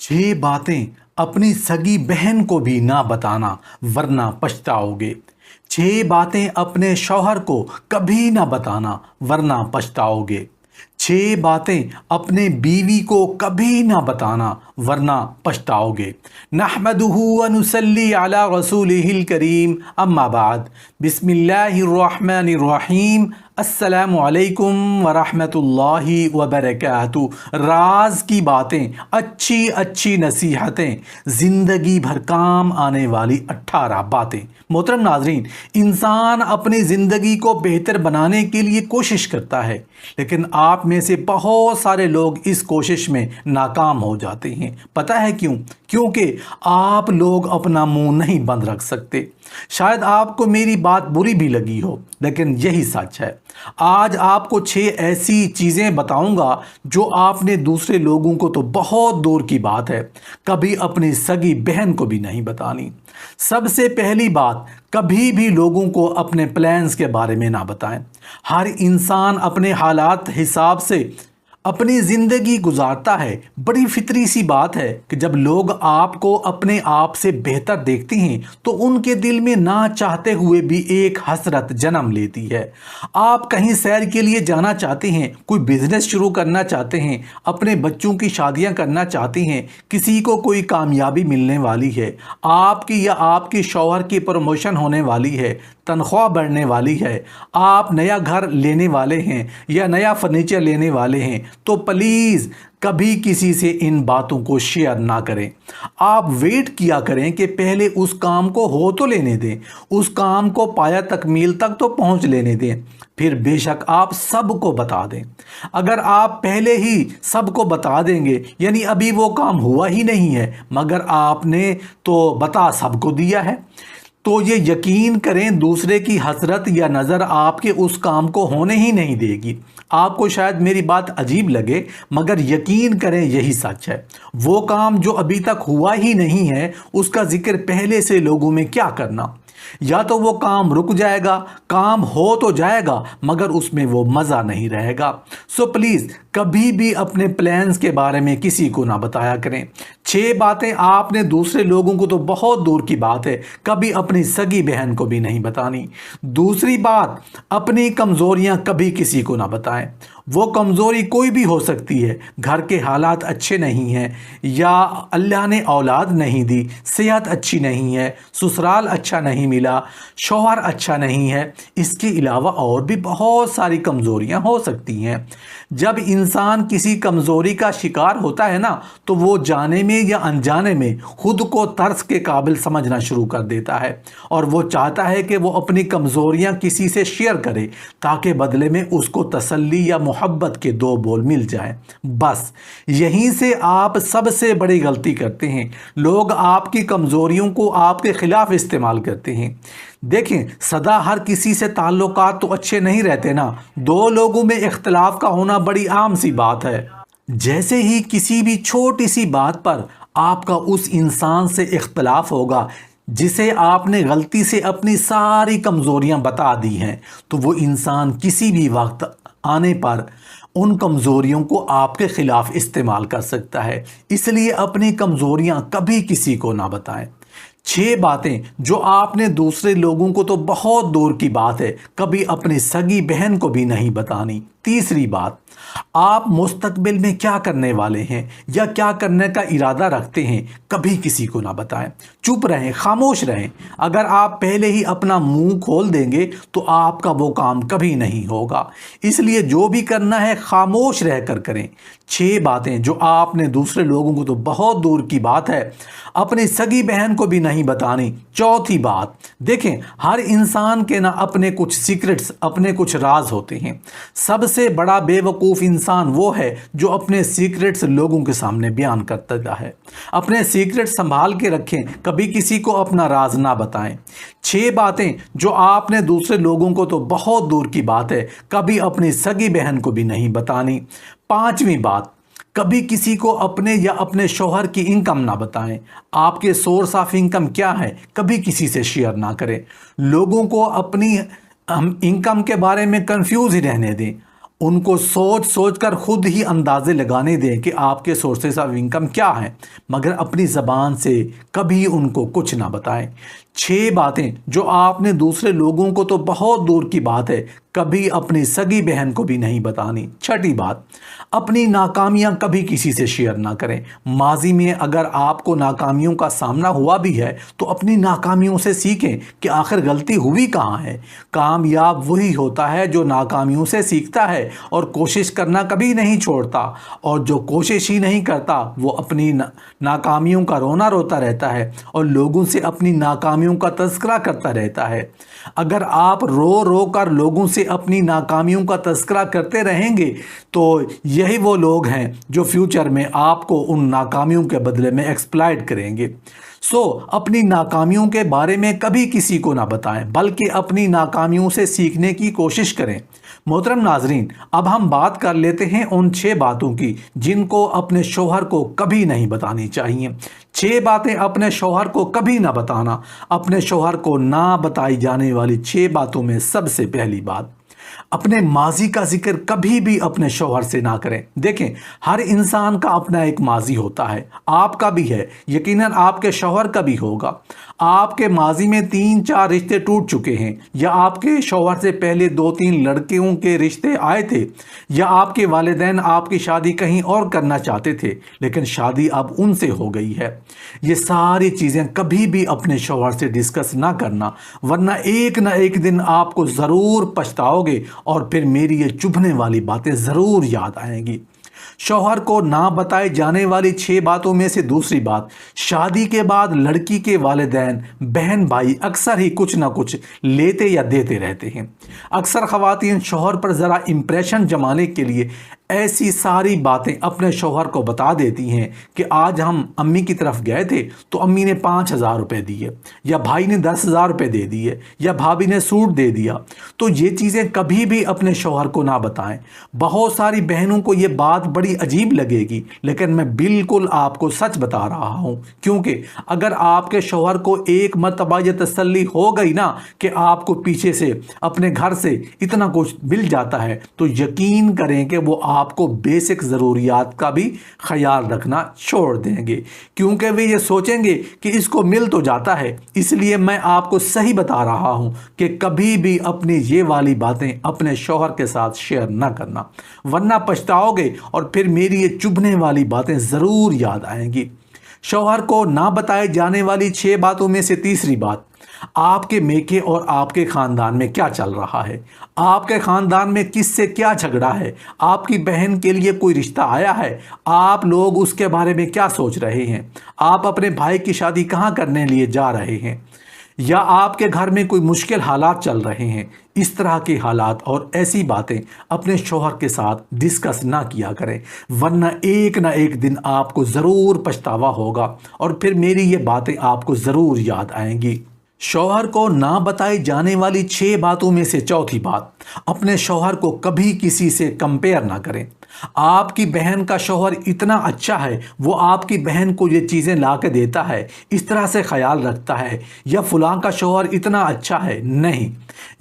छह बातें अपनी सगी बहन को भी ना बताना वरना पछताओगे। छह बातें अपने शौहर को कभी ना बताना वरना पछताओगे। छह बातें अपने बीवी को कभी ना बताना वरना पछताओगे। नहमदुहु व नुसल्ली अला रसूलिहिल करीम, अम्मा बाद, बिस्मिल्लाहिर रहमानिर रहीम, अस्सलामु अलैकुम व रहमतुल्लाहि व बरकातुहू। राज की बातें, अच्छी अच्छी नसीहतें, ज़िंदगी भर काम आने वाली 18 बातें। मोहतरम नाजरीन, इंसान अपनी ज़िंदगी को बेहतर बनाने के लिए कोशिश करता है, लेकिन आप में से बहुत सारे लोग इस कोशिश में नाकाम हो जाते हैं। पता है क्यों? क्योंकि आप लोग अपना मुंह नहीं बंद रख सकते। शायद आपको मेरी बात बुरी भी लगी हो, लेकिन यही सच है। आज आपको 6 ऐसी चीज़ें बताऊंगा जो आपने दूसरे लोगों को तो बहुत दूर की बात है, कभी अपनी सगी बहन को भी नहीं बतानी। सबसे पहली बात, कभी भी लोगों को अपने प्लान्स के बारे में ना बताएं। हर इंसान अपने हालात हिसाब से अपनी ज़िंदगी गुजारता है। बड़ी फितरी सी बात है कि जब लोग आपको अपने आप से बेहतर देखते हैं तो उनके दिल में ना चाहते हुए भी एक हसरत जन्म लेती है। आप कहीं सैर के लिए जाना चाहते हैं, कोई बिजनेस शुरू करना चाहते हैं, अपने बच्चों की शादियां करना चाहते हैं, किसी को कोई कामयाबी मिलने वाली है, आपकी या आपके शौहर की प्रमोशन होने वाली है, तनख्वाह बढ़ने वाली है, आप नया घर लेने वाले हैं या नया फर्नीचर लेने वाले हैं, तो प्लीज़ कभी किसी से इन बातों को शेयर ना करें। आप वेट किया करें कि पहले उस काम को हो तो लेने दें, उस काम को पाया तकमील तक तो पहुंच लेने दें, फिर बेशक आप सबको बता दें। अगर आप पहले ही सबको बता देंगे, यानी अभी वो काम हुआ ही नहीं है मगर आपने तो बता सबको दिया है, तो ये यकीन करें दूसरे की हसरत या नज़र आपके उस काम को होने ही नहीं देगी। आपको शायद मेरी बात अजीब लगे, मगर यकीन करें यही सच है। वो काम जो अभी तक हुआ ही नहीं है उसका जिक्र पहले से लोगों में क्या करना। या तो वो काम रुक जाएगा, काम हो तो जाएगा मगर उसमें वो मज़ा नहीं रहेगा। सो प्लीज़ कभी भी अपने प्लान्स के बारे में किसी को ना बताया करें। 6 बातें आपने दूसरे लोगों को तो बहुत दूर की बात है, कभी अपनी सगी बहन को भी नहीं बतानी। दूसरी बात, अपनी कमज़ोरियां कभी किसी को ना बताएं। वो कमज़ोरी कोई भी हो सकती है, घर के हालात अच्छे नहीं हैं, या अल्लाह ने औलाद नहीं दी, सेहत अच्छी नहीं है, ससुराल अच्छा नहीं मिला, शौहर अच्छा नहीं है, इसके अलावा और भी बहुत सारी कमज़ोरियां हो सकती हैं। जब इंसान किसी कमज़ोरी का शिकार होता है ना, तो वो जाने में या अनजाने में खुद को तर्स के काबिल समझना शुरू कर देता है और वो चाहता है कि वो अपनी कमज़ोरियां किसी से शेयर करे ताकि बदले में उसको तसल्ली या मोहब्बत के 2 बोल मिल जाएं। बस यहीं से आप सबसे बड़ी गलती करते हैं। लोग आपकी कमज़ोरियों को आपके ख़िलाफ़ इस्तेमाल करते हैं। देखें, सदा हर किसी से ताल्लुकात तो अच्छे नहीं रहते ना। 2 लोगों में इख्तलाफ का होना बड़ी आम सी बात है। जैसे ही किसी भी छोटी सी बात पर आपका उस इंसान से इख्तलाफ होगा जिसे आपने गलती से अपनी सारी कमज़ोरियां बता दी हैं, तो वो इंसान किसी भी वक्त आने पर उन कमज़ोरियों को आपके ख़िलाफ़ इस्तेमाल कर सकता है। इसलिए अपनी कमज़ोरियां कभी किसी को ना बताएं। 6 बातें जो आपने दूसरे लोगों को तो बहुत दूर की बात है, कभी अपनी सगी बहन को भी नहीं बतानी। तीसरी बात, आप मुस्तकबिल में क्या करने वाले हैं या क्या करने का इरादा रखते हैं, कभी किसी को ना बताएं। चुप रहें, खामोश रहें। अगर आप पहले ही अपना मुंह खोल देंगे तो आपका वो काम कभी नहीं होगा। इसलिए जो भी करना है खामोश रहकर करें। 6 बातें जो आपने दूसरे लोगों को तो बहुत दूर की बात है, अपनी सगी बहन को भी नहीं बतानी। चौथी बात, देखें, हर इंसान के ना अपने कुछ सीक्रेट्स, अपने कुछ राज होते हैं। सबसे बड़ा बेवकूफ़ इंसान वो है जो अपने सीक्रेट्स लोगों के सामने बयान करता है। अपने सीक्रेट संभाल के रखें, कभी किसी को अपना राज ना बताएं। 6 बातें जो आपने दूसरे लोगों को तो बहुत दूर की बात है, कभी अपनी सगी बहन को भी नहीं बतानी। 5वीं बात, कभी किसी को अपने या अपने शौहर की इनकम ना बताएं। आपके सोर्स ऑफ इनकम क्या है, कभी किसी से शेयर ना करें। लोगों को अपनी इनकम के बारे में कंफ्यूज ही रहने दें। ان کو سوچ سوچ کر خود ہی اندازے لگانے دیں کہ آپ کے سورسز آف انکم کیا ہیں، مگر اپنی زبان سے کبھی ان کو کچھ نہ بتائیں۔ 6 باتیں جو آپ نے دوسرے لوگوں کو تو بہت دور کی بات ہے کبھی اپنی سگی بہن کو بھی نہیں بتانی۔ 6ٹھی بات، اپنی ناکامیاں کبھی کسی سے شیئر نہ کریں۔ ماضی میں اگر آپ کو ناکامیوں کا سامنا ہوا بھی ہے تو اپنی ناکامیوں سے سیکھیں کہ آخر غلطی ہوئی کہاں ہے۔ کامیاب وہی ہوتا ہے جو ناکامیوں سے سیکھتا ہے اور کوشش کرنا کبھی نہیں چھوڑتا، اور جو کوشش ہی نہیں کرتا وہ اپنی ناکامیوں کا رونا روتا رہتا ہے اور لوگوں سے اپنی ناکامیوں کا تذکرہ کرتا رہتا ہے۔ اگر آپ رو رو کر لوگوں سے اپنی ناکامیوں کا تذکرہ کرتے رہیں گے تو یہی وہ لوگ ہیں جو فیوچر میں آپ کو ان ناکامیوں کے بدلے میں ایکسپلائٹ کریں گے۔ اپنی ناکامیوں کے بارے میں کبھی کسی کو نہ بتائیں بلکہ اپنی ناکامیوں سے سیکھنے کی کوشش کریں۔ محترم ناظرین، اب ہم بات کر لیتے ہیں ان 6 باتوں کی جن کو اپنے شوہر کو کبھی نہیں بتانی چاہیے۔ 6 باتیں اپنے شوہر کو کبھی نہ بتانا۔ اپنے شوہر کو نہ بتائی جانے والی 6 باتوں میں سب سے پہلی بات، اپنے ماضی کا ذکر کبھی بھی اپنے شوہر سے نہ کریں۔ دیکھیں، ہر انسان کا اپنا ایک ماضی ہوتا ہے، آپ کا بھی ہے، یقیناً آپ کے شوہر کا بھی ہوگا۔ آپ کے ماضی میں 3-4 رشتے ٹوٹ چکے ہیں، یا آپ کے شوہر سے پہلے 2-3 لڑکیوں کے رشتے آئے تھے، یا آپ کے والدین آپ کی شادی کہیں اور کرنا چاہتے تھے لیکن شادی اب ان سے ہو گئی ہے۔ یہ ساری چیزیں کبھی بھی اپنے شوہر سے ڈسکس نہ کرنا، ورنہ ایک نہ ایک دن آپ کو ضرور پچھتاؤ گے اور پھر میری یہ چبھنے والی باتیں ضرور یاد آئیں گی۔ شوہر کو نہ بتائے جانے والی 6 باتوں میں سے دوسری بات، شادی کے بعد لڑکی کے والدین بہن بھائی اکثر ہی کچھ نہ کچھ لیتے یا دیتے رہتے ہیں۔ اکثر خواتین شوہر پر ذرا امپریشن جمانے کے لیے ایسی ساری باتیں اپنے شوہر کو بتا دیتی ہیں کہ آج ہم امی کی طرف گئے تھے تو امی نے 5,000 روپے دیے، یا بھائی نے 10,000 روپے دے دیے، یا بھابھی نے سوٹ دے دیا۔ تو یہ چیزیں کبھی بھی اپنے شوہر کو نہ بتائیں۔ بہت ساری بہنوں کو یہ بات بڑی عجیب لگے گی لیکن میں بالکل آپ کو سچ بتا رہا ہوں، کیونکہ اگر آپ کے شوہر کو ایک مرتبہ یہ تسلی ہو گئی نا کہ آپ کو پیچھے سے اپنے گھر سے اتنا کچھ مل جاتا ہے تو یقین کریں کہ وہ آپ کو بیسک ضروریات کا بھی خیال رکھنا چھوڑ دیں گے، کیونکہ وہ یہ سوچیں گے کہ اس کو مل تو جاتا ہے۔ اس لیے میں آپ کو صحیح بتا رہا ہوں کہ کبھی بھی اپنی یہ والی باتیں اپنے شوہر کے ساتھ شیئر نہ کرنا، ورنہ پچھتاؤ گے اور پھر میری یہ چبھنے والی باتیں ضرور یاد آئیں گی۔ شوہر کو نہ بتائے جانے والی 6 باتوں میں سے تیسری بات، آپ کے میکے اور آپ کے خاندان میں کیا چل رہا ہے، آپ کے خاندان میں کس سے کیا جھگڑا ہے، آپ کی بہن کے لیے کوئی رشتہ آیا ہے، آپ لوگ اس کے بارے میں کیا سوچ رہے ہیں، آپ اپنے بھائی کی شادی کہاں کرنے لیے جا رہے ہیں، یا آپ کے گھر میں کوئی مشکل حالات چل رہے ہیں۔ اس طرح کے حالات اور ایسی باتیں اپنے شوہر کے ساتھ ڈسکس نہ کیا کریں، ورنہ ایک نہ ایک دن آپ کو ضرور پچھتاوا ہوگا اور پھر میری یہ باتیں آپ کو ضرور یاد آئیں گی۔ شوہر کو نہ بتائی جانے والی 6 باتوں میں سے چوتھی بات، اپنے شوہر کو کبھی کسی سے کمپیئر نہ کریں۔ آپ کی بہن کا شوہر اتنا اچھا ہے، وہ آپ کی بہن کو یہ چیزیں لا کے دیتا ہے، اس طرح سے خیال رکھتا ہے، یا فلاں کا شوہر اتنا اچھا ہے۔ نہیں،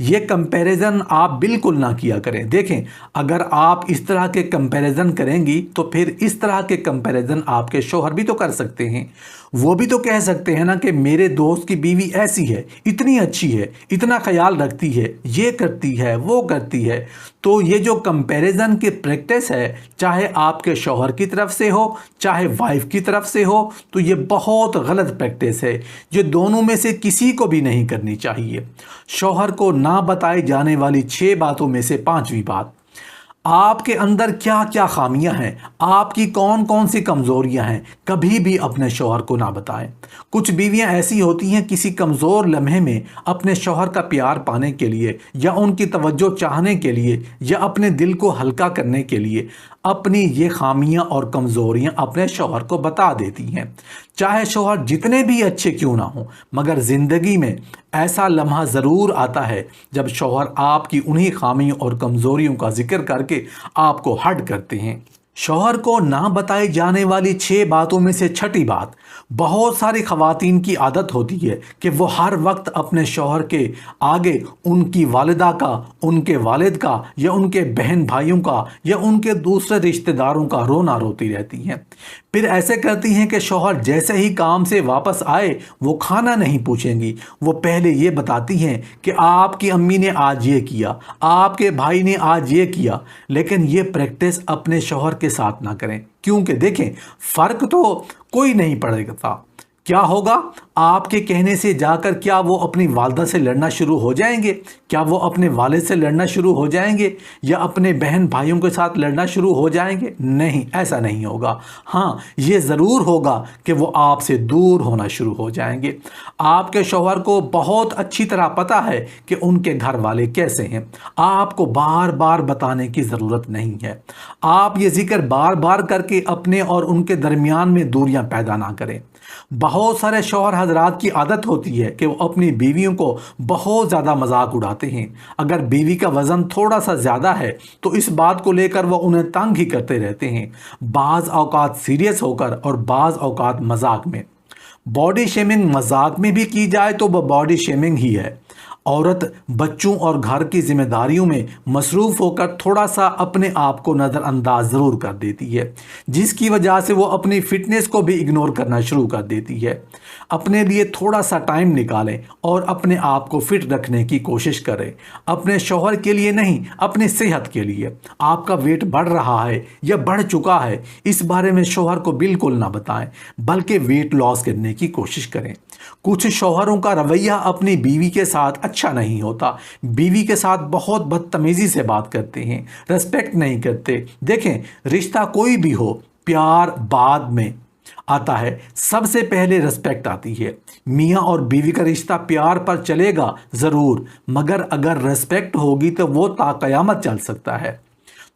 یہ کمپیریزن آپ بالکل نہ کیا کریں۔ دیکھیں، اگر آپ اس طرح کے کمپیریزن کریں گی تو پھر اس طرح کے کمپیریزن آپ کے شوہر بھی تو کر سکتے ہیں۔ وہ بھی تو کہہ سکتے ہیں نا کہ میرے دوست کی بیوی ایسی ہے، اتنی اچھی ہے، اتنا خیال رکھتی ہے، یہ کرتی ہے، وہ کرتی ہے۔ تو یہ جو کمپیریزن کی پریکٹس ہے، چاہے آپ کے شوہر کی طرف سے ہو چاہے وائف کی طرف سے ہو، تو یہ بہت غلط پریکٹس ہے، یہ دونوں میں سے کسی کو بھی نہیں کرنی چاہیے۔ شوہر کو نہ بتائی جانے والی 6 باتوں میں سے 5ویں بات، آپ کے اندر کیا کیا خامیاں ہیں، آپ کی کون کون سی کمزوریاں ہیں، کبھی بھی اپنے شوہر کو نہ بتائیں۔ کچھ بیویاں ایسی ہوتی ہیں کسی کمزور لمحے میں اپنے شوہر کا پیار پانے کے لیے یا ان کی توجہ چاہنے کے لیے یا اپنے دل کو ہلکا کرنے کے لیے اپنی یہ خامیاں اور کمزوریاں اپنے شوہر کو بتا دیتی ہیں، چاہے شوہر جتنے بھی اچھے کیوں نہ ہوں۔ مگر زندگی میں ایسا لمحہ ضرور آتا ہے جب شوہر آپ کی انہی خامیوں اور کمزوریوں کا ذکر کر کے آپ کو ہرٹ کرتے ہیں۔ शौहर को ना बताई जाने वाली 6 बातों में से छठी बात, बहुत सारी खवातीन की आदत होती है कि वो हर वक्त अपने शौहर के आगे उनकी वालिदा का, उनके वालिद का या उनके बहन भाइयों का या उनके दूसरे रिश्तेदारों का रोना रोती रहती हैं। फिर ऐसे करती हैं कि शौहर जैसे ही काम से वापस आए वो खाना नहीं पूछेंगी, वो पहले ये बताती हैं कि आपकी अम्मी ने आज ये किया, आपके भाई ने आज ये किया। लेकिन ये प्रैक्टिस अपने शौहर के साथ ना करें, क्योंकि देखें फ़र्क तो कोई नहीं पड़ेगा। क्या होगा, आपके कहने से जाकर क्या वो अपनी वालदा से लड़ना शुरू हो जाएंगे? क्या वो अपने वालिद से लड़ना शुरू हो जाएंगे या अपने बहन भाइयों के साथ लड़ना शुरू हो जाएंगे? नहीं, ऐसा नहीं होगा। हाँ, ये ज़रूर होगा कि वो आपसे दूर होना शुरू हो जाएंगे। आपके शौहर को बहुत अच्छी तरह पता है कि उनके घर वाले कैसे हैं। आपको बार बार बताने की ज़रूरत नहीं है। आप ये जिक्र बार बार करके अपने और उनके दरमियान में दूरियां पैदा ना करें। बहुत सारे शौहर हजरात की आदत होती है कि वो अपनी बीवियों को बहुत ज़्यादा मजाक उड़ाते हैं। अगर बीवी का वज़न थोड़ा सा ज़्यादा है तो इस बात को लेकर वो उन्हें तंग ही करते रहते हैं, बाज़ औक़ात सीरियस होकर और बाज़ औक़ात मजाक में। बॉडी शेमिंग मजाक में भी की जाए तो वह बॉडी शेमिंग ही है। औरत बच्चों और घर की जिम्मेदारियों में मसरूफ़ होकर थोड़ा सा अपने आप को नज़रअंदाज ज़रूर कर देती है, जिसकी वजह से वो अपनी फ़िटनेस को भी इग्नोर करना शुरू कर देती है। अपने लिए थोड़ा सा टाइम निकालें और अपने आप को फिट रखने की कोशिश करें। अपने शौहर के लिए नहीं, अपनी सेहत के लिए। आपका वेट बढ़ रहा है या बढ़ चुका है, इस बारे में शौहर को बिल्कुल ना बताएं, बल्कि वेट लॉस करने की कोशिश करें। कुछ शौहरों का रवैया अपनी बीवी के साथ अच्छा नहीं होता। बीवी के साथ बहुत बदतमीज़ी से बात करते हैं, रिस्पेक्ट नहीं करते। देखें, रिश्ता कोई भी हो, प्यार बाद में आता है, सबसे पहले रिस्पेक्ट आती है। मियाँ और बीवी का रिश्ता प्यार पर चलेगा ज़रूर, मगर अगर रिस्पेक्ट होगी तो वो ताक़यामत चल सकता है।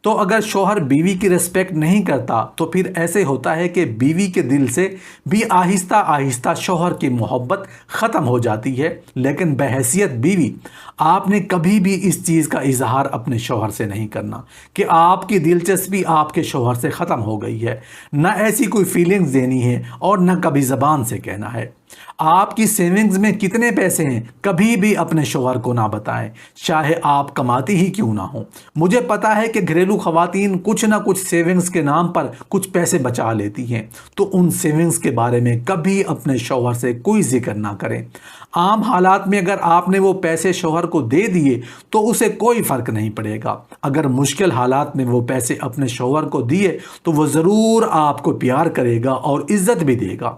तो अगर शौहर बीवी की रिस्पेक्ट नहीं करता तो फिर ऐसे होता है कि बीवी के दिल से भी आहिस्ता आहिस्ता शौहर की मोहब्बत ख़त्म हो जाती है। लेकिन बहैसियत बीवी आपने कभी भी इस चीज़ का इजहार अपने शौहर से नहीं करना कि आपकी दिलचस्पी आपके शौहर से ख़त्म हो गई है। न ऐसी कोई फीलिंग्स देनी है और न कभी ज़बान से कहना है। आपकी सेविंग्स में कितने पैसे हैं कभी भी अपने शौहर को ना बताएं, चाहे आप कमाती ही क्यों ना हो। मुझे पता है कि घरेलू खवातीन कुछ ना कुछ सेविंग्स के नाम पर कुछ पैसे बचा लेती हैं, तो उन सेविंग्स के बारे में कभी अपने शौहर से कोई जिक्र ना करें। आम हालात में अगर आपने वो पैसे शौहर को दे दिए तो उसे कोई फ़र्क नहीं पड़ेगा। अगर मुश्किल हालात में वो पैसे अपने शौहर को दिए तो वो ज़रूर आपको प्यार करेगा और इज़्ज़त भी देगा।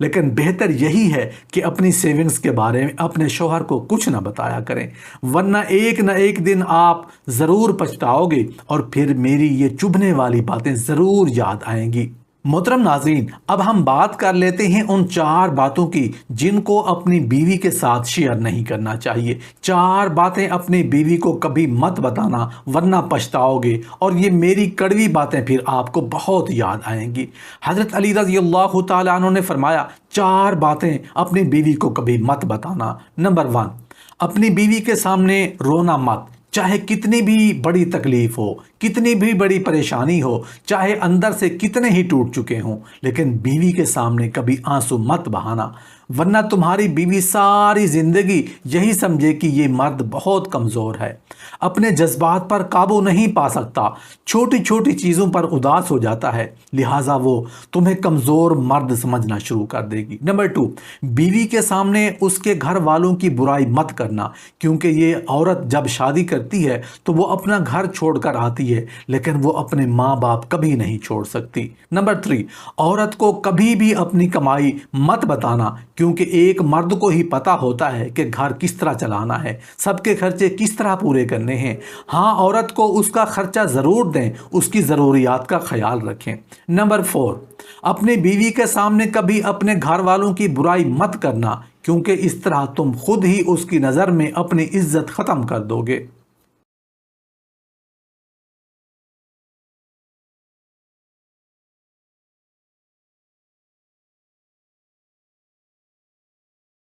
लेकिन बेहतर यही है कि अपनी सेविंग्स के बारे में अपने शौहर को कुछ ना बताया करें, वरना एक न एक दिन आप ज़रूर पछताओगे और फिर मेरी ये चुभने वाली बातें ज़रूर याद आएंगी। मोहतरम नाज़रीन, अब हम बात कर लेते हैं उन 4 बातों की जिनको अपनी बीवी के साथ शेयर नहीं करना चाहिए। 4 बातें अपनी बीवी को कभी मत बताना, वरना पछताओगे और ये मेरी कड़वी बातें फिर आपको बहुत याद आएंगी। हज़रत अली रज़ियल्लाहु ताला अन्हु ने फरमाया, 4 बातें अपनी बीवी को कभी मत बताना। नंबर 1, अपनी बीवी के सामने रोना मत। चाहे कितनी भी बड़ी तकलीफ़ हो, कितनी भी बड़ी परेशानी हो, चाहे अंदर से कितने ही टूट चुके हों, लेकिन बीवी के सामने कभी आंसू मत बहाना, वरना तुम्हारी बीवी सारी ज़िंदगी यही समझे कि ये मर्द बहुत कमज़ोर है, अपने जज्बात पर काबू नहीं पा सकता, छोटी छोटी चीज़ों पर उदास हो जाता है, लिहाजा वो तुम्हें कमज़ोर मर्द समझना शुरू कर देगी। नंबर 2, बीवी के सामने उसके घर वालों की बुराई मत करना, क्योंकि ये औरत जब शादी करती है तो वो अपना घर छोड़कर आती है, लेकिन वो अपने माँ बाप कभी नहीं छोड़ सकती। नंबर 3, औरत को कभी भी अपनी कमाई मत बताना, क्योंकि एक मर्द को ही पता होता है कि घर किस तरह चलाना है, सबके खर्चे किस तरह पूरे करने हैं। हाँ, औरत को उसका खर्चा ज़रूर दें, उसकी ज़रूरियात का ख्याल रखें। नंबर 4, अपनी बीवी के सामने कभी अपने घर वालों की बुराई मत करना, क्योंकि इस तरह तुम खुद ही उसकी नज़र में अपनी इज्जत ख़त्म कर दोगे।